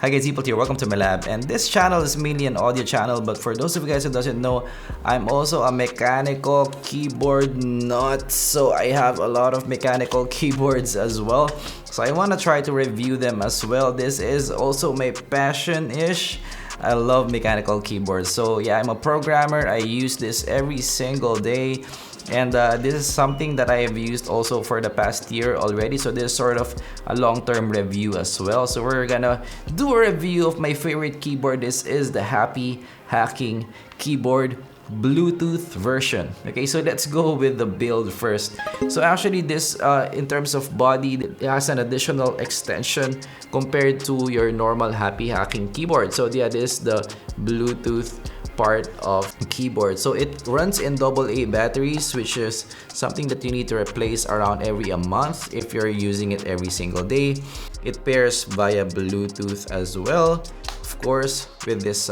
Hi guys, zpolt here, welcome to my lab, and this channel is mainly an audio channel, but for those of you guys who doesn't know, I'm also a mechanical keyboard nut, so I have a lot of mechanical keyboards as well, so I want to try to review them as well. This is also my passion-ish. I love mechanical keyboards, so yeah, I'm a programmer. I use this every single day. And this is something that I have used also for the past year already. So this is sort of a long-term review as well. So we're gonna do a review of my favorite keyboard. This is the Happy Hacking Keyboard Bluetooth version. Okay, so let's go with the build first. So actually this, in terms of body, it has an additional extension compared to your normal Happy Hacking keyboard. So yeah, this is the Bluetooth part of the keyboard. So it runs in AA batteries, which is something that you need to replace around every a month if you're using it every single day. It pairs via Bluetooth as well, of course, with this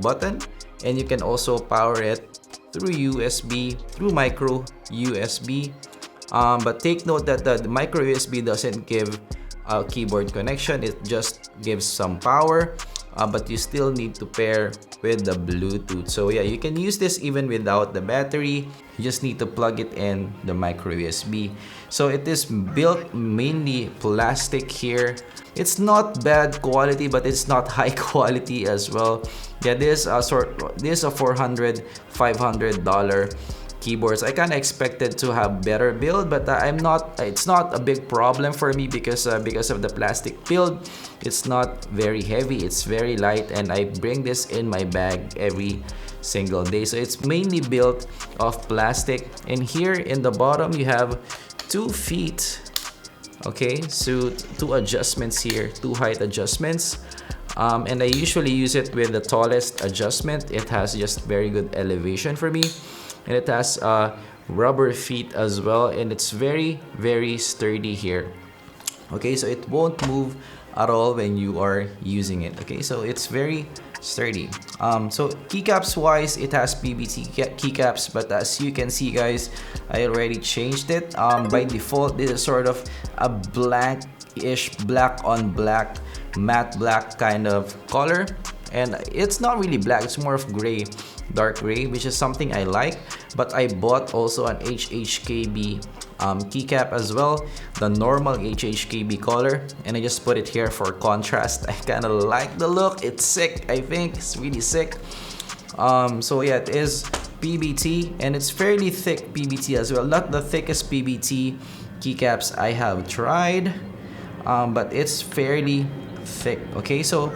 button, and you can also power it through USB, through micro USB. But take note that the micro USB doesn't give a keyboard connection, it just gives some power. But you still need to pair with the Bluetooth. So yeah, you can use this even without the battery. You just need to plug it in the micro USB. So it is built mainly plastic here. It's not bad quality, but it's not high quality as well. Yeah, this is a $400, $500 keyboards. I kind of expected to have better build, but it's not a big problem for me because of the plastic build. It's not very heavy, it's very light, and I bring this in my bag every single day. So it's mainly built of plastic, and here in the bottom you have 2 feet. Okay, so 2 adjustments here, 2 height adjustments. And I usually use it with the tallest adjustment. It has just very good elevation for me. And it has rubber feet as well, and it's very sturdy here. Okay, so it won't move at all when you are using it. Okay, so it's very sturdy. So keycaps wise, it has PVC keycaps, but as you can see guys, I already changed it. By default, this is sort of a blank-ish, black on black, matte black kind of color. And it's not really black, it's more of gray, dark gray, which is something I like. But I bought also an HHKB keycap as well, the normal HHKB color, and I just put it here for contrast. I kind of like the look. It's sick, I think. It's really sick. So yeah, it is PBT, and it's fairly thick PBT as well. Not the thickest PBT keycaps I have tried, but it's fairly thick. Okay, so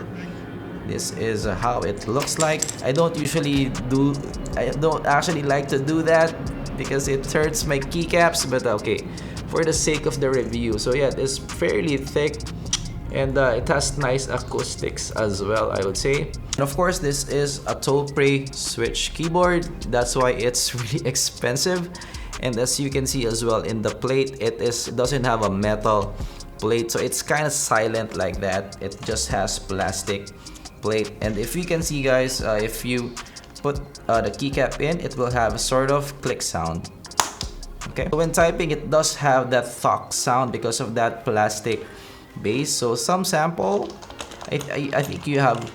this is how it looks like. I don't actually like to do that because it hurts my keycaps, but okay, for the sake of the review. So yeah, it is fairly thick, and it has nice acoustics as well, I would say. And of course, this is a Topre switch keyboard. That's why it's really expensive. And as you can see as well in the plate, it doesn't have a metal plate, so it's kind of silent like that. It just has plastic plate. And if you can see guys, if you put the keycap in, it will have a sort of click sound. Okay, so when typing, it does have that thunk sound because of that plastic base. So some sample, I think you have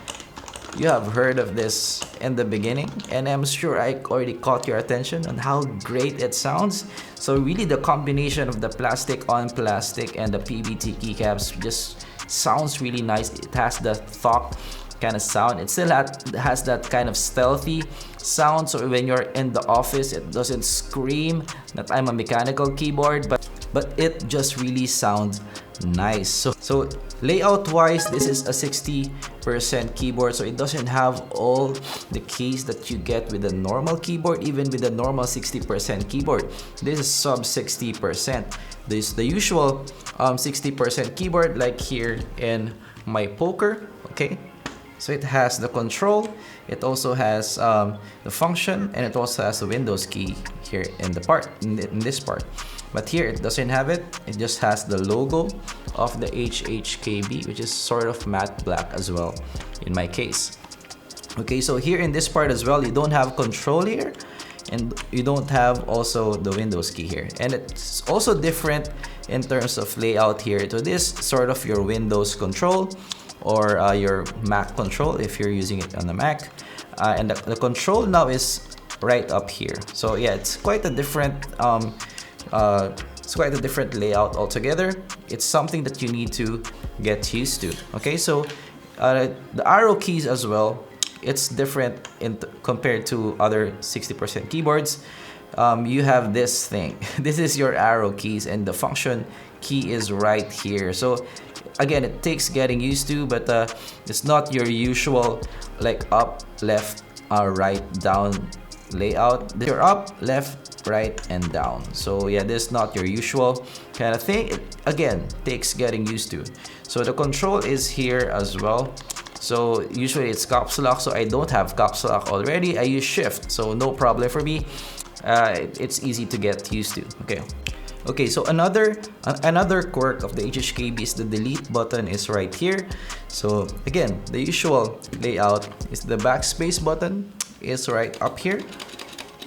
heard of this in the beginning, and I'm sure I already caught your attention on how great it sounds. So really the combination of the plastic on plastic and the PBT keycaps just sounds really nice. It has the thunk kind of sound. It still has that kind of stealthy sound, so when you're in the office, it doesn't scream that I'm a mechanical keyboard, but it just really sounds nice. So layout wise, this is a 60% keyboard, so it doesn't have all the keys that you get with a normal keyboard. Even with a normal 60% keyboard, this is sub 60%. This is the usual 60% keyboard, like here in my poker. Okay, so it has the control, it also has the function, and it also has the Windows key here in this part. But here it doesn't have it. It just has the logo of the HHKB, which is sort of matte black as well in my case. Okay, so here in this part as well, you don't have control here, and you don't have also the Windows key here. And it's also different in terms of layout here. So this sort of your Windows control. or your Mac control if you're using it on the Mac. And the control now is right up here. So yeah, it's quite a different layout altogether. It's something that you need to get used to. Okay, so the arrow keys as well, it's different compared to other 60% keyboards. You have this thing. This is your arrow keys, and the function key is right here. So again, it takes getting used to, but it's not your usual like up, left, right, down layout. You're up, left, right, and down. So yeah, this is not your usual kind of thing. It again takes getting used to. So the control is here as well. So usually it's caps lock, so I don't have caps lock already. I use shift, so no problem for me. It's easy to get used to. Okay, so another quirk of the HHKB is the delete button is right here. So again, the usual layout is the backspace button is right up here.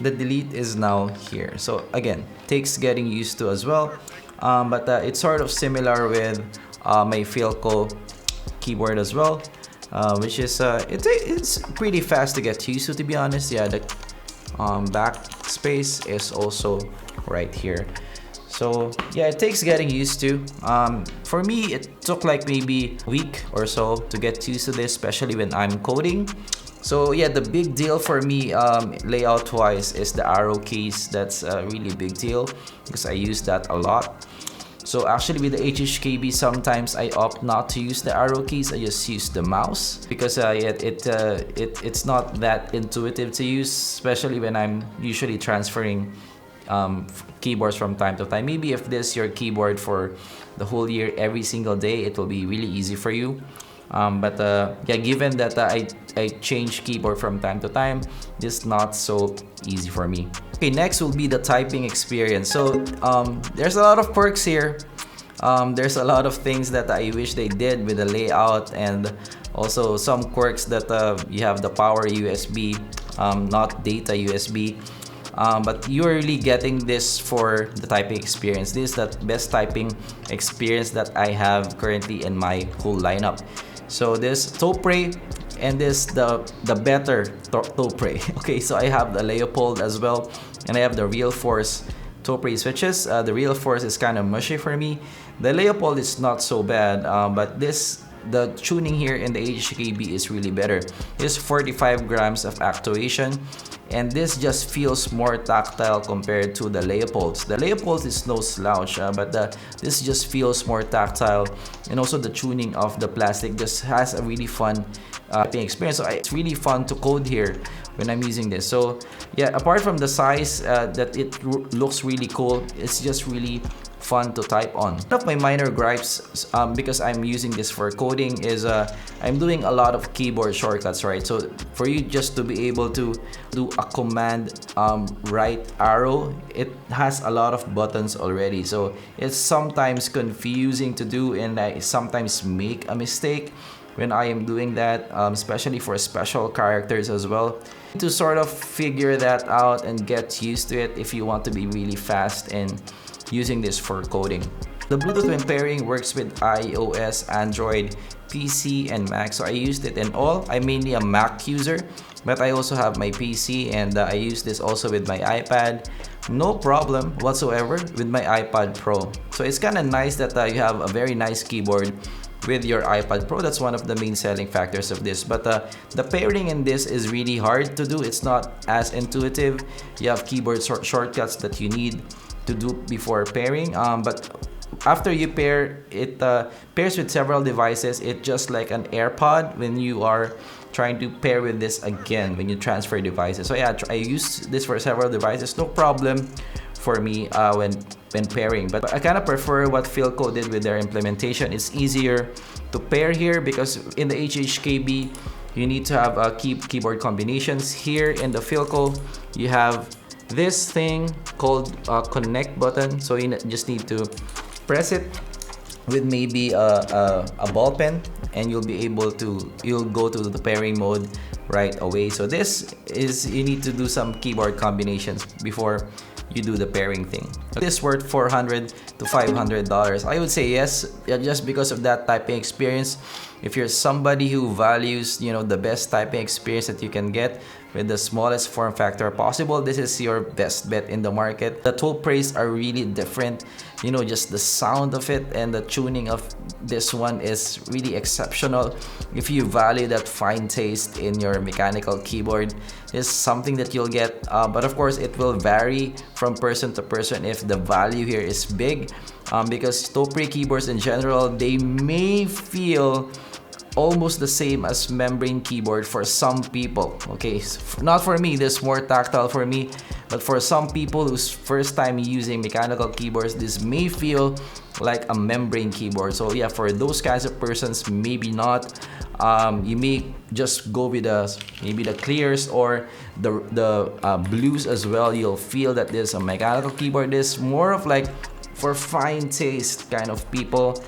The delete is now here. So again, takes getting used to as well. But it's sort of similar with my Philco keyboard as well, which is it's pretty fast to get used to be honest. Yeah, the backspace is also right here. So yeah, it takes getting used to. For me, it took like maybe a week or so to get used to this, especially when I'm coding. So yeah, the big deal for me layout wise is the arrow keys. That's a really big deal because I use that a lot. So actually with the HHKB, sometimes I opt not to use the arrow keys. I just use the mouse because it's not that intuitive to use, especially when I'm usually transferring keyboards from time to time. Maybe if this is your keyboard for the whole year, every single day, it will be really easy for you. But yeah, given that I change keyboard from time to time, this is not so easy for me. Okay, next will be the typing experience. So there's a lot of perks here. There's a lot of things that I wish they did with the layout, and also some quirks that you have the power USB, not data USB. But you're really getting this for the typing experience. This is the best typing experience that I have currently in my whole lineup. So this Topre and this the better Topre. Okay, so I have the Leopold as well, and I have the Real Force Topre switches. The Real Force is kind of mushy for me. The Leopold is not so bad, but the tuning here in the HHKB is really better. It's 45 grams of actuation, and this just feels more tactile compared to the Leopolds. The Leopolds is no slouch, but this just feels more tactile, and also the tuning of the plastic just has a really fun experience. So it's really fun to code here when I'm using this. So yeah, apart from the size that it looks really cool, it's just really fun to type on. One of my minor gripes, because I'm using this for coding, is I'm doing a lot of keyboard shortcuts, right? So for you just to be able to do a command right arrow, it has a lot of buttons already. So it's sometimes confusing to do, and I sometimes make a mistake when I am doing that, especially for special characters as well. To sort of figure that out and get used to it if you want to be really fast in using this for coding. The Bluetooth when pairing works with iOS, Android, PC, and Mac. So I used it in all. I'm mainly a Mac user, but I also have my PC, and I use this also with my iPad. No problem whatsoever with my iPad Pro. So it's kind of nice that you have a very nice keyboard with your iPad Pro. That's one of the main selling factors of this. But the pairing in this is really hard to do. It's not as intuitive. You have keyboard shortcuts that you need to do before pairing. But after you pair, it pairs with several devices. It's just like an AirPod when you are trying to pair with this again when you transfer devices. So yeah, I use this for several devices. No problem for me when pairing, but I kind of prefer what Philco did with their implementation. It's easier to pair here because in the HHKB you need to have keyboard combinations. Here in the Philco you have this thing called connect button, so you just need to press it with maybe a ball pen, and you'll go to the pairing mode right away. So this is, you need to do some keyboard combinations before you do the pairing thing. This worth $400 to $500. I would say yes, just because of that typing experience. If you're somebody who values, the best typing experience that you can get with the smallest form factor possible, this is your best bet in the market. The tool praise are really different. Just the sound of it and the tuning of this one is really exceptional. If you value that fine taste in your mechanical keyboard, is something that you'll get, but of course it will vary from person to person if the value here is big, because Topre keyboards in general, they may feel almost the same as membrane keyboard for some people. Okay, not for me, this is more tactile for me, but for some people who's first time using mechanical keyboards, this may feel like a membrane keyboard. So yeah, for those kinds of persons, maybe not. You may just go with maybe the clears or the blues as well. You'll feel that this a mechanical keyboard. This more of like for fine taste kind of people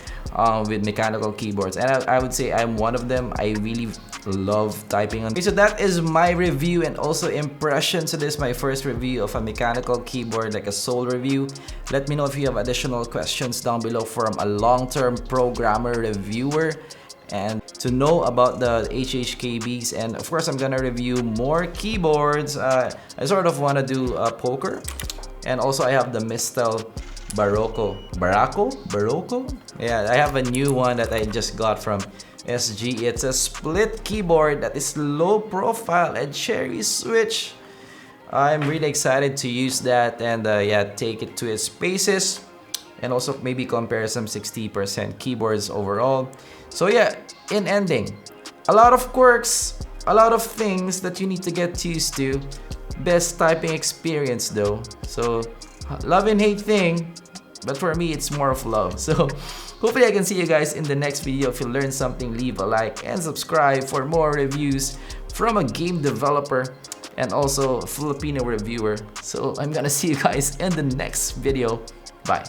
with mechanical keyboards, and I would say I'm one of them. I really love typing on. Okay, so that is my review and also impression. So this is my first review of a mechanical keyboard, like a sole review. Let me know if you have additional questions down below from a long-term programmer reviewer, and to know about the HHKBs. And of course, I'm gonna review more keyboards. I sort of want to do a poker, and also I have the Mistel Barocco. Yeah, I have a new one that I just got from SG. It's a split keyboard that is low profile and cherry switch. I'm really excited to use that and yeah, take it to its paces, and also maybe compare some 60% keyboards overall. So yeah, in ending, a lot of quirks, a lot of things that you need to get used to. Best typing experience though. So love and hate thing, but for me it's more of love. So hopefully I can see you guys in the next video. If you learned something, leave a like and subscribe for more reviews from a game developer and also a Filipino reviewer. So I'm gonna see you guys in the next video. Bye.